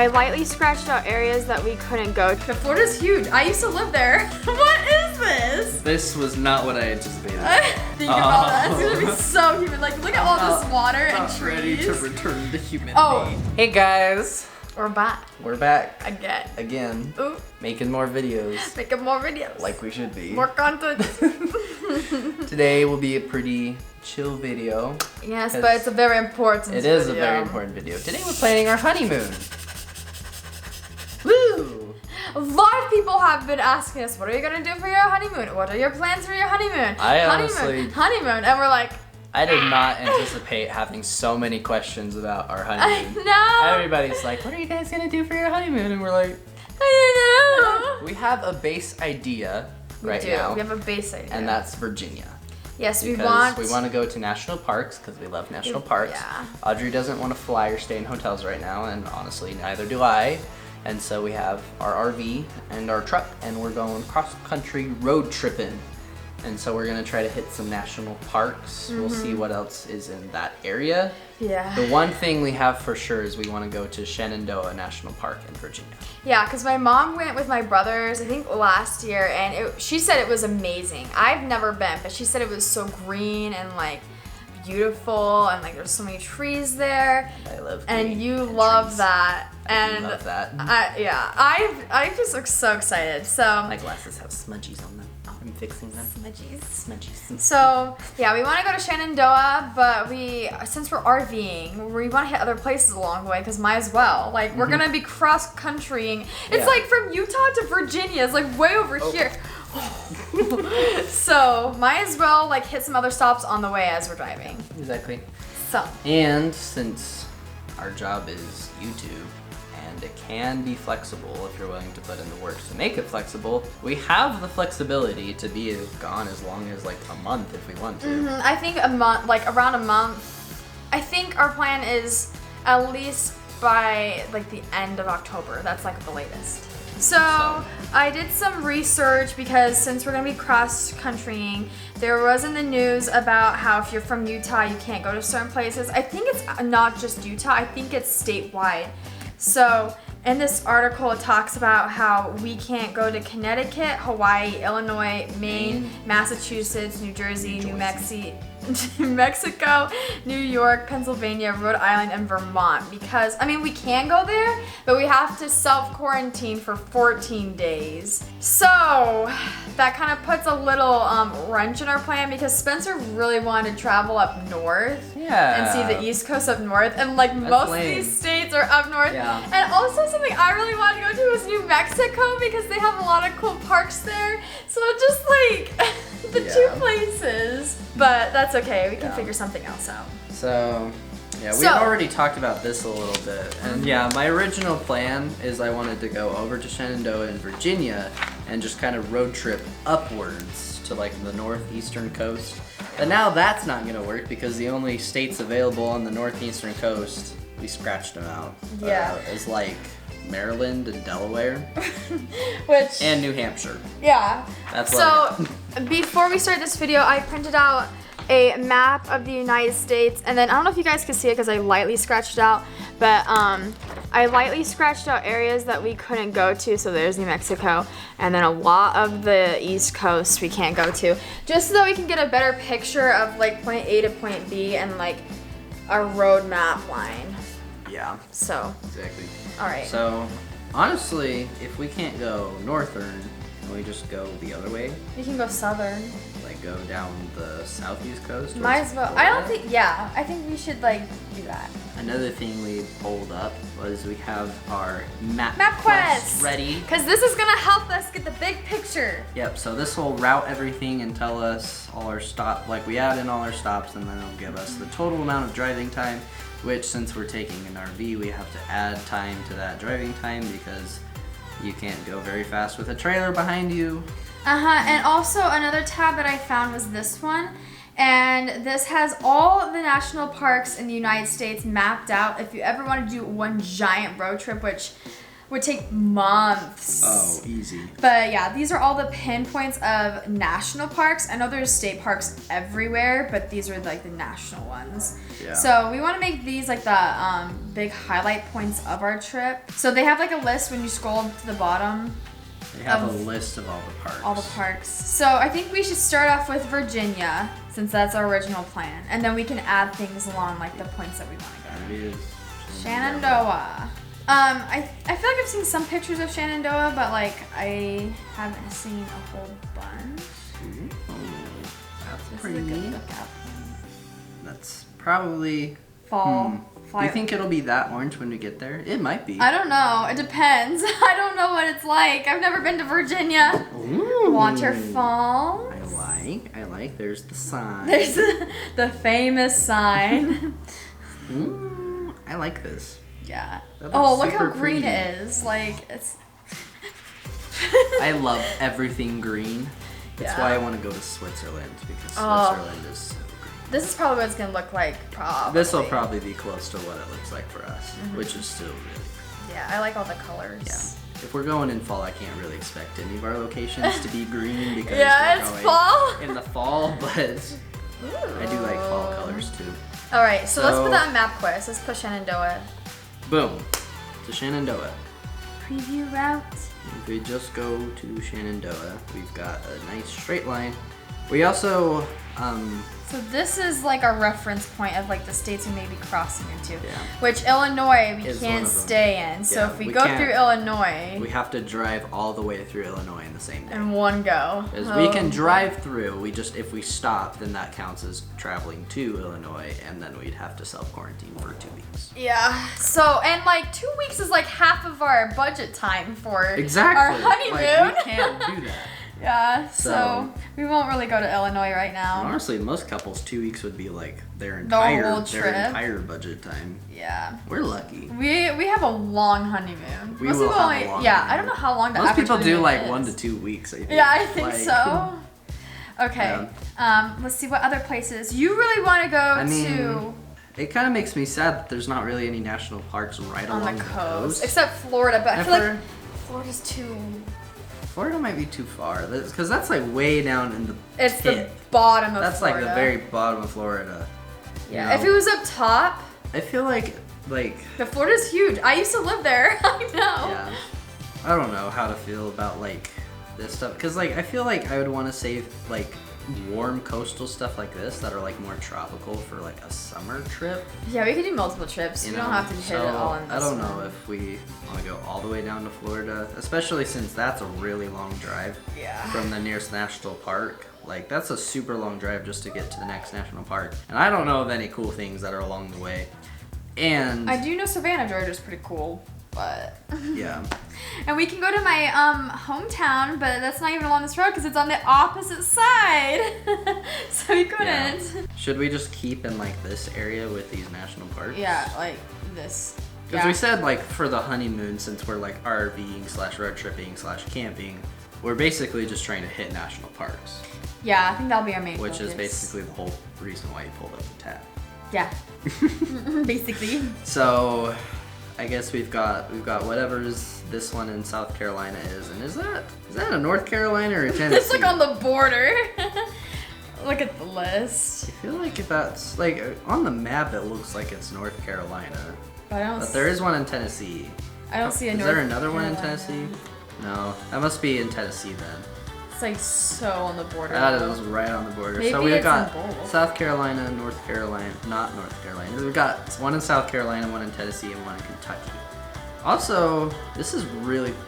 I lightly scratched out areas that we couldn't go to. Florida's huge. I used to live there. What is this? This was not what I anticipated. Think about that. It's gonna be so humid. Like, look at all this water and trees. Ready to return to humanity. Oh. Hey guys. We're back. We're back. Again. Ooh. Making more videos. Making more videos. Like we should be. More content. Today will be a pretty chill video. Yes, but it's a very important video. It is a very important video. Today we're planning our honeymoon. Woo! A lot of people have been asking us, what are you gonna do for your honeymoon? What are your plans for your honeymoon? Honeymoon. And we're like, I did not anticipate having so many questions about our honeymoon. I know. Everybody's like, what are you guys gonna do for your honeymoon? And we're like, I don't know. we have a base idea right now. We have a base idea. And that's Virginia. Yes, we want to go to national parks because we love national parks. Yeah. Audrey doesn't want to fly or stay in hotels right now, and honestly, neither do I. And so we have our RV and our truck, and we're going cross-country road tripping. And so we're gonna try to hit some national parks. We'll see what else is in that area. Yeah. The one thing we have for sure is we want to go to Shenandoah National Park in Virginia. Yeah, because my mom went with my brothers, I think last year, and she said it was amazing. I've never been, but she said it was so green and like beautiful, and like there's so many trees there. I love and green you and love trees. that. And I love that. I just look so excited. So my glasses have smudgies on them. I'm fixing them. Smudgies. So yeah, we want to go to Shenandoah, but since we're RVing, we want to hit other places along the way because might as well. Like we're gonna be cross countrying. It's like from Utah to Virginia. It's like way over here. So might as well like hit some other stops on the way as we're driving. Exactly. So. And since our job is YouTube, and it can be flexible if you're willing to put in the work to make it flexible, we have the flexibility to be gone as long as like a month if we want to. I think a month, like around a month. I think our plan is at least by like the end of October. That's like the latest. So I did some research because since we're gonna be cross-countrying, there was in the news about how if you're from Utah, you can't go to certain places. I think it's not just Utah, I think it's statewide. So in this article, it talks about how we can't go to Connecticut, Hawaii, Illinois, Maine, Massachusetts, New Jersey, New Mexico, New York, Pennsylvania, Rhode Island, and Vermont. Because, I mean, we can go there, but we have to self-quarantine for 14 days. So that kind of puts a little wrench in our plan because Spencer really wanted to travel up north and see the East Coast up north. And like most of these states are up north. Yeah. And also something I really wanted to go to was New Mexico because they have a lot of cool parks there. So just like the two places. But that's okay, we can figure something else out. So, yeah, we've already talked about this a little bit. And yeah, my original plan is I wanted to go over to Shenandoah in Virginia and just kind of road trip upwards to like the northeastern coast. But now that's not gonna work because the only states available on the northeastern coast, we scratched them out. Is like Maryland and Delaware. And New Hampshire. Yeah. That's so before we start this video, I printed out a map of the United States, and then I don't know if you guys can see it because I lightly scratched it out, but I lightly scratched out areas that we couldn't go to. So there's New Mexico, and then a lot of the East Coast we can't go to, just so that we can get a better picture of like point A to point B and like our road map line. Yeah. So. Exactly. All right. So, honestly, if we can't go northern, can we just go the other way? We can go southern. Like go down the southeast coast? Might as well. I don't think, I think we should like do that. Another thing we pulled up was we have our map quest ready. Because this is gonna help us get the big picture. Yep, so this will route everything and tell us all our stop, like we add in all our stops, and then it'll give us the total amount of driving time, which since we're taking an RV, we have to add time to that driving time because you can't go very fast with a trailer behind you. And also another tab that I found was this one. And this has all the national parks in the United States mapped out if you ever want to do one giant road trip, which would take months. Oh, easy. But yeah, these are all the pinpoints of national parks. I know there's state parks everywhere, but these are like the national ones. Yeah. So we want to make these like the big highlight points of our trip. So they have like a list when you scroll to the bottom. They have a list of all the parks. All the parks. So I think we should start off with Virginia, since that's our original plan. And then we can add things along like the points that we want to go. Shenandoah. I feel like I've seen some pictures of Shenandoah, but like I haven't seen a whole bunch. That's This pretty is a good neat. lookout. That's probably Fall. Do you think it'll be that orange when we get there? It might be. I don't know. It depends. I don't know what it's like. I've never been to Virginia. Ooh. Waterfalls. I like. There's the sign. There's the famous sign. Ooh, I like this. Yeah. That Oh, looks look how super green pretty. it is. Like it's. I love everything green. That's Yeah. why I want to go to Switzerland, because Oh. Switzerland is so green. This is probably what it's gonna look like. Probably. This will probably be close to what it looks like for us, which is still really pretty. Yeah, I like all the colors. Yeah. If we're going in fall, I can't really expect any of our locations to be green because Yeah, we're it's going fall. in the fall, but I do like fall colors too. All right, so let's So- put that on map quest. Let's put Shenandoah. Boom. To Shenandoah. Preview route. If we just go to Shenandoah, we've got a nice straight line. We also, So this is like our reference point of like the states we may be crossing into. Yeah. Which Illinois we Is one can't of them. stay in. So Yeah, if we we go can't. through Illinois we have to drive all the way through Illinois in the same day. in one go. Because we can drive through, if we stop, then that counts as traveling to Illinois, and then we'd have to self-quarantine for 2 weeks. Yeah. So and like 2 weeks is like half of our budget time for Exactly. our honeymoon. Like, we can't do that. Yeah. So we won't really go to Illinois right And now. honestly, most couples, 2 weeks would be like their whole entire trip. budget time. Yeah. We're lucky. We have a long honeymoon. We Most will people have only a long I honeymoon. don't know how long the Most average people do honeymoon like is. 1 to 2 weeks, I think. Yeah, I think Like, so. Okay. Let's see what other places. You really want to go I mean, to it kind of makes me sad that there's not really any national parks right on along the the coast, except Florida. But I And feel like for- Florida's too. Florida might be too far, because that's like way down in the It's the pit. bottom of That's Florida. like the very bottom of Florida. Yeah. you know? If it was up top, I feel like but Florida's huge. I used to live there. I know. yeah, I don't know how to feel about like this stuff, because like I feel like I would want to save like warm coastal stuff like this that are like more tropical for like a summer trip. Yeah, we could do multiple trips. You don't have to hit it all in this I don't know one. if we want to go all the way down to Florida, especially since that's a really long drive Yeah. from the nearest national park. Like that's a super long drive just to get to the next national park, and I don't know of any cool things that are along the way. And I do know Savannah, Georgia's pretty cool, but. yeah, And we can go to my hometown, but that's not even along this road because it's on the opposite side. So we couldn't. should we just keep in like this area with these national parks? Yeah, like this. Because we said like for the honeymoon, since we're like RVing / road tripping / camping, we're basically just trying to hit national parks, Yeah, I think that'll be our main which focus. is basically the whole reason why you pulled up the tab. Yeah. Basically. So, I guess we've got whatever's this one in South Carolina is, and is that a North Carolina or a Tennessee? It's like on the border. Look at the list. I feel like if that's like on the map, it looks like it's North Carolina, But I don't. but there is one in Tennessee. I don't see a Is North there another one in Carolina. Tennessee? No, that must be in Tennessee then. It's like so on the border. That is right on the border. Maybe So we've it's got in both. South Carolina, North Carolina, not North Carolina. We've got one in South Carolina, one in Tennessee, and one in Kentucky. Also, this is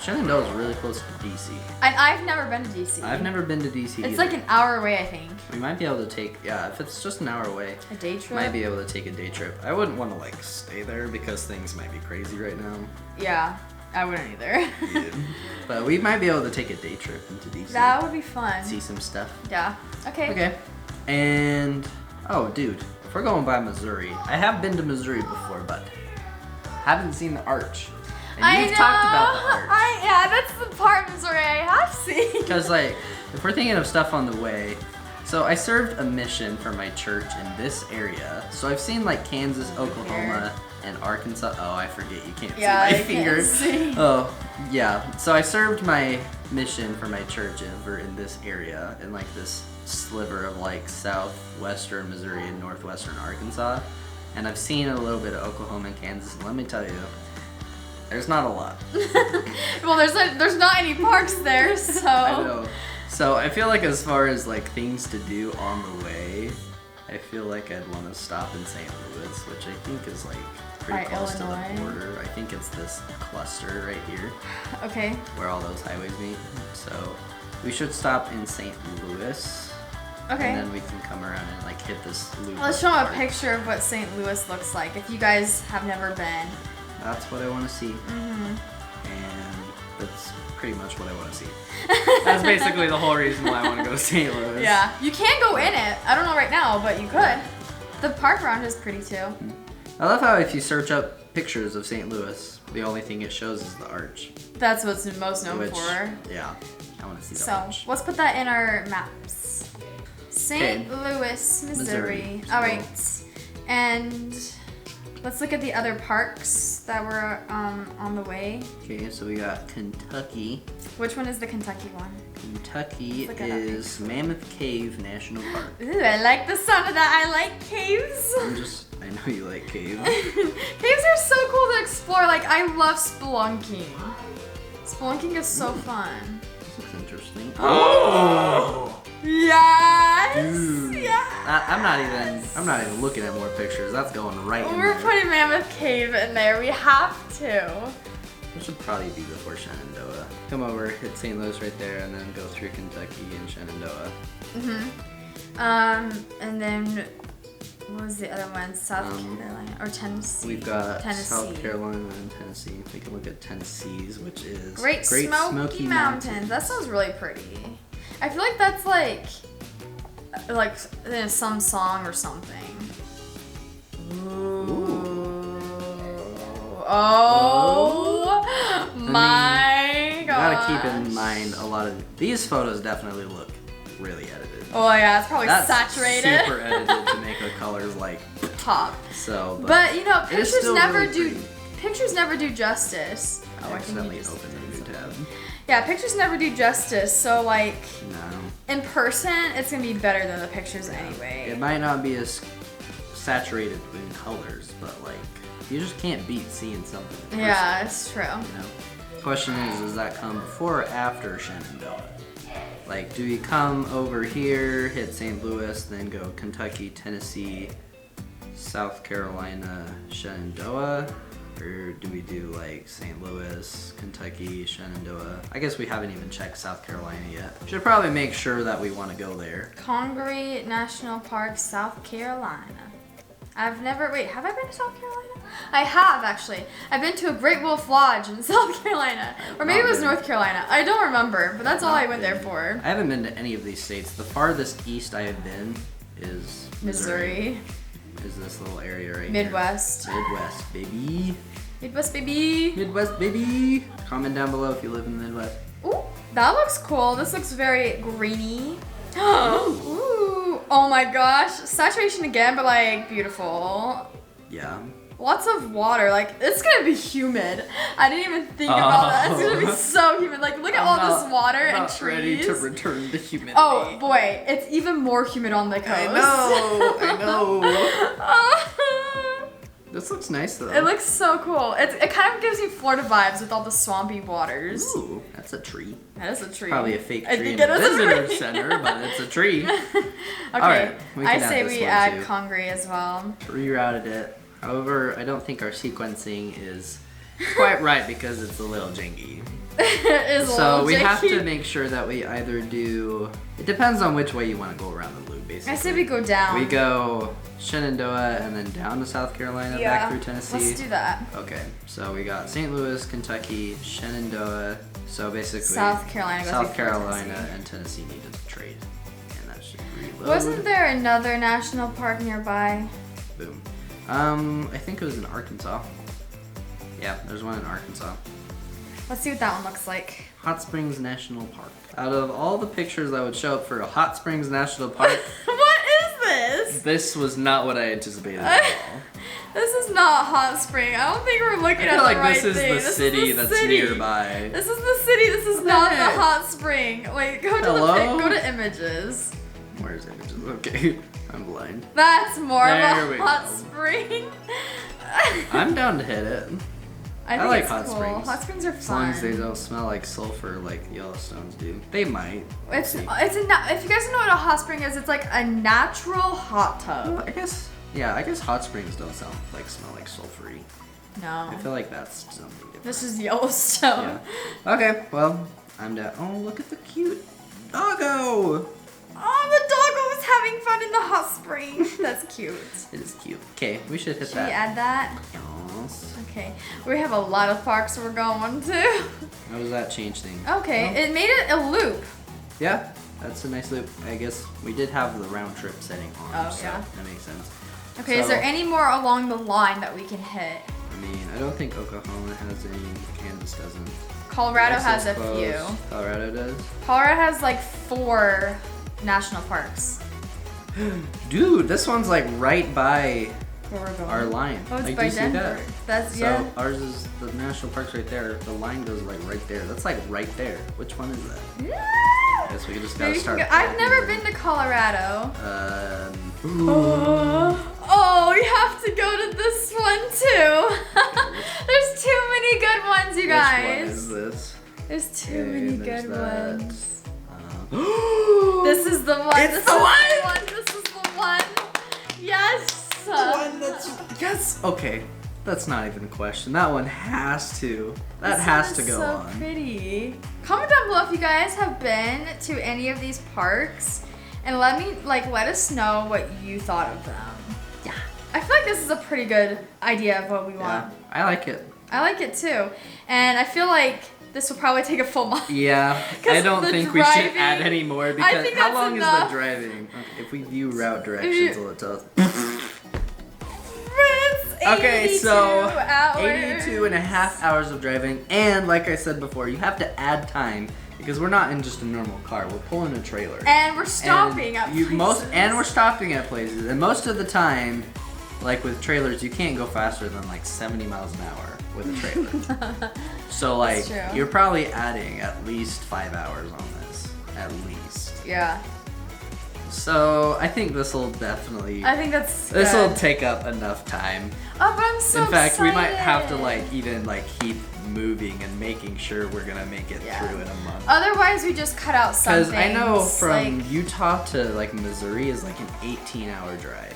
Shenandoah is really close to DC. And I've never been to DC. I've never been to DC It's either. like an hour away, I think. We might be able to take, if it's just an hour away, A day trip. might be able to take a day trip. I wouldn't want to like stay there because things might be crazy right now. Yeah, I wouldn't either. But we might be able to take a day trip into DC. That would be fun. See some stuff. Yeah. Okay. Okay. And oh, dude, if we're going by Missouri, I have been to Missouri before, but haven't seen the arch. And you've talked about the arch. Yeah, that's the part of Missouri I have seen. Because like, if we're thinking of stuff on the way, So I served a mission for my church in this area. So I've seen like Kansas, Oklahoma, and Arkansas. Oh, I forget you can't see my finger. Can't see. Oh, yeah. So I served my mission for my church over in this area, in like this sliver of like southwestern Missouri and northwestern Arkansas. And I've seen a little bit of Oklahoma and Kansas. And let me tell you, there's not a lot. Well, there's not any parks there, so. I know. So I feel like as far as like things to do on the way, I feel like I'd want to stop in St. Louis, which I think is like pretty close to the border. I think it's this cluster right here. Okay. Where all those highways meet. So we should stop in St. Louis. Okay. And then we can come around and like hit this loop. Let's show them a picture of what St. Louis looks like if you guys have never been. That's what I want to see. Mm-hmm. And that's pretty much what I want to see. That's basically the whole reason why I want to go to St. Louis. Yeah, you can go in it. I don't know right now, but you could. The park around is pretty too. I love how if you search up pictures of St. Louis, the only thing it shows is the arch. That's what's most known for. Yeah, I want to see the So arch. let's put that in our maps. St. Louis, Missouri. All right, and let's look at the other parks that were on the way. Okay, so we got Kentucky. Which one is the Kentucky one? Kentucky is Mammoth Cave National Park. Ooh, I like the sound of that. I like caves. I know you like caves. Caves are so cool to explore. Like, I love spelunking. Spelunking is so fun. This looks interesting. Oh! Yes! Dude. Yeah! I'm not even looking at more pictures. That's going right in We're there. putting Mammoth Cave in there. We have to. This should probably be before Shenandoah. Come over, hit St. Louis right there, and then go through Kentucky and Shenandoah. And then what was the other one? South Carolina or Tennessee? We've got Tennessee. South Carolina and Tennessee. We can look at Tennessee's, which is Great Smoky Mountains. That sounds really pretty. I feel like that's like in some song or something. Ooh. Oh my god. You gotta keep in mind a lot of these photos definitely look really edited. Oh yeah, it's probably That's saturated. super edited to make the colors like pop. So, but you know, pictures never really do justice. I accidentally opened a new tab. Yeah, pictures never do justice. So like, no. In person, it's gonna be better than the pictures anyway. It might not be as saturated in colors, but like, you just can't beat seeing something. In person, yeah, it's true. You know? Question is, does that come before or after Shenandoah? Like, do we come over here, hit St. Louis, then go Kentucky, Tennessee, South Carolina, Shenandoah? Or do we do like St. Louis, Kentucky, Shenandoah? I guess we haven't even checked South Carolina yet. Should probably make sure that we want to go there. Congaree National Park, South Carolina. Have I been to South Carolina? I have, actually. I've been to a Great Wolf Lodge in South Carolina. Or maybe it was North Carolina. I don't remember, but that's all I went there for. I haven't been to any of these states. The farthest east I have been is Missouri. Is this little area right Midwest. here. Midwest, baby. Midwest, baby. Midwest, baby. Comment down below if you live in the Midwest. Ooh, that looks cool. This looks very greeny. Ooh, oh my gosh. Saturation again, but like beautiful. Yeah. Lots of water. Like, it's gonna be humid. I didn't even think about that. It's gonna be so humid. Like, look at all this water and trees. Ready to return to humidity. Oh boy, it's even more humid on the coast. I know. This looks nice though. It looks so cool. It kind of gives you Florida vibes with all the swampy waters. Ooh, that's a tree. That is a tree. Probably a fake tree I think in the it is a visitor tree. center, but it's a tree. Okay, right, I say we add Congaree as well. Rerouted it. However, I don't think our sequencing is quite right because it's a little janky. It is a So little we have janky. to make sure that we either do. It depends on which way you want to go around the loop, basically. I say we go down. We go Shenandoah and then down to South Carolina, back through Tennessee. Let's do that. Okay, so we got St. Louis, Kentucky, Shenandoah. So basically, South Carolina goes South before Carolina Tennessee. and Tennessee need to trade, and that should reload. Wasn't there another national park nearby? Boom. I think it was in Arkansas. Yeah, there's one in Arkansas. Let's see what that one looks like. Hot Springs National Park. Out of all the pictures that would show up for a Hot Springs National Park, What is this? this was not what I anticipated at all. This is not Hot Spring. I don't think we're looking at the right thing. I feel like this is the city that's nearby. This is the city. This is not the Hot Spring. Wait, go to go to images. Where's images? Okay, I'm blind. That's more There of we a hot go. spring. I'm down to hit it. I think like it's hot cool. springs. Hot springs are fun. As long as they don't smell like sulfur like Yellowstone's do. They might. It's if you guys don't know what a hot spring is, it's like a natural hot tub. Well, I guess hot springs don't smell like sulfury. No. I feel like that's something different. This is Yellowstone. Yeah. Okay, well, I'm down. Oh, look at the cute doggo. Oh, the doggo was having fun in the hot spring. That's cute. It is cute. Okay, we should hit Should that. we add that? Yes. Okay. We have a lot of parks we're going to. How does that change things? Okay, Oh. it made it a loop. Yeah, that's a nice loop. I guess we did have the round trip setting on, Oh, so yeah. that makes sense. Okay, is So- there any more along the line that we can hit? I mean, I don't think Oklahoma has any. Kansas doesn't. Colorado has a Texas few. close. Colorado does. Colorado has like 4 national parks. Dude, this one's like right by Where we're going. our line. Oh, it's like, by do you see Denver. that? That's So yeah. ours is the national park's right there. The line goes like right there. That's like right there. Which one is that? Yeah. I guess we just gotta Maybe we can start. go- I've walking never there. been to Colorado. Ooh. Oh, we have to go to this one too. There's too many good ones, you Which one guys. is this? There's too Okay, many there's good that. ones. This This is the one. It's this the is one! the one. This is the one. Yes. the one that's yes. Okay, that's not even a question. That one has to. That This has one to is go so on. pretty. Comment down below if you guys have been to any of these parks, and let us know what you thought of them. Yeah, I feel like this is a pretty good idea of what we want. Yeah, I like it. I like it too, and I feel like this will probably take a full month. Yeah, 'Cause I don't the think we should driving- add any more I because think how that's long enough. is the driving? Okay, if we view route directions, will it tell us? It's Okay, 82 so hours. 82 and a half hours of driving, and like I said before, you have to add time because we're not in just a normal car. We're pulling a trailer. And we're stopping at and places. we're stopping at places, and most of the time, like with trailers, you can't go faster than like 70 miles an hour with a trailer. So like, true. you're probably adding at least 5 hours on this, at least. Yeah, So I think this will definitely. I think that's This will good. take up enough time. Oh, but I'm so In fact, we might have to excited. like even like keep moving and making sure we're gonna make it Yeah. through in a month. Otherwise, we just cut out some Because things. I know from like, Utah to like Missouri is like an 18-hour drive.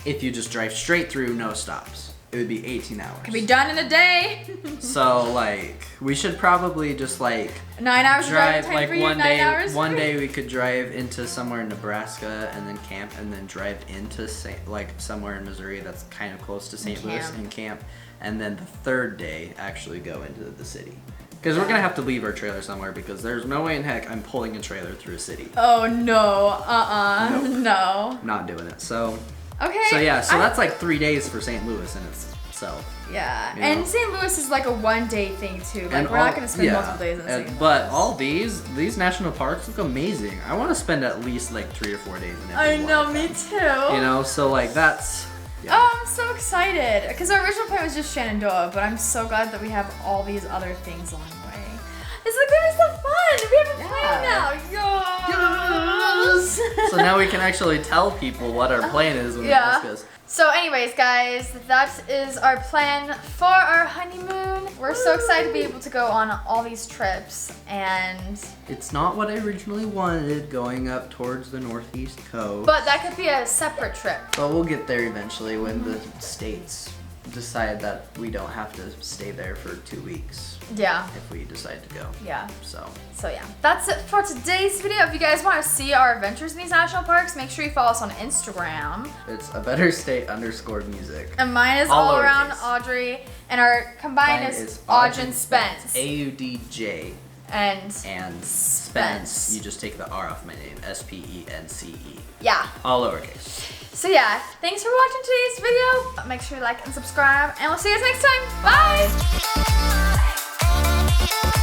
If you just drive straight through, no stops, it would be 18 hours. can be done in a day. So like, we should probably just like 9 hours of driving drive time like for you, one 9 day. hours One for me. day we could drive into somewhere in Nebraska and then camp, and then drive into like somewhere in Missouri that's kind of close to St. Louis camp. and camp, and then the third day actually go into the city. Because we're gonna have to leave our trailer somewhere because there's no way in heck I'm pulling a trailer through a city. Oh no, Nope. no. Not doing it. So Okay. so that's like 3 days for St. Louis in itself. Yeah, you know. and St. Louis is like a 1 day thing too. Like And we're not gonna spend multiple days in St. Louis. But all these national parks look amazing. I want to spend at least like 3 or 4 days in every I one know, of me them. too. You know, so like that's. Yeah. Oh, I'm so excited because our original plan was just Shenandoah, but I'm so glad that we have all these other things along the way. It's like gonna be so fun. We have a plan now. Yes. So now we can actually tell people what our plan is when Yeah. we discuss. So anyways, guys, that is our plan for our honeymoon. We're so excited to be able to go on all these trips, and It's not what I originally wanted going up towards the northeast coast. but that could be a separate trip. But we'll get there eventually when the states decide that we don't have to stay there for 2 weeks Yeah. if we decide to go. Yeah. So So yeah, that's it for today's video. If you guys want to see our adventures in these national parks, make sure you follow us on Instagram. it's a better state _music. And mine is All all around lowercase. Audrey, and our combined is Audrey and Spence. AUDJ And and Spence. Spence. You just take the R off my name. SPENCE. yeah. All lowercase. So yeah, thanks for watching today's video. Make sure you like and subscribe, and we'll see you guys next time. Bye!